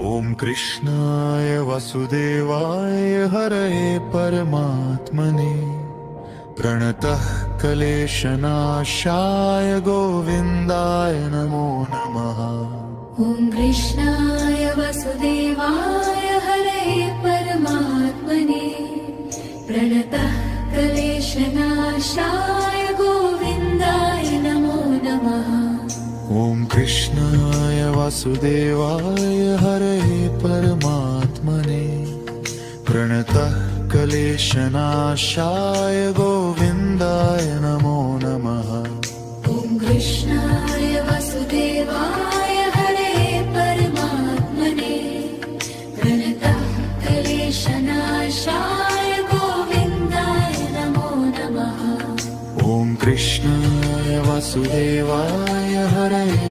ॐ कृष्णाय वासुदेवाय हरये परमात्मने प्रणतः क्लेशनाशाय गोविन्दाय नमो नमः। ॐ कृष्णाय वासुदेवाय हरये परमात्मने प्रणतः क्लेशनाशाय गोविन्दाय नमो नमः। ॐ कृष्णाय वासुदेवाय हरये परमात्मने प्रणतः क्लेशनाशाय गोविन्दाय नमो नमः। ॐ कृष्णाय वासुदेवाय हरये परमात्मने प्रणतः क्लेशनाशाय गोविन्दाय नमो नमः। ॐ कृष्णाय वासुदेवाय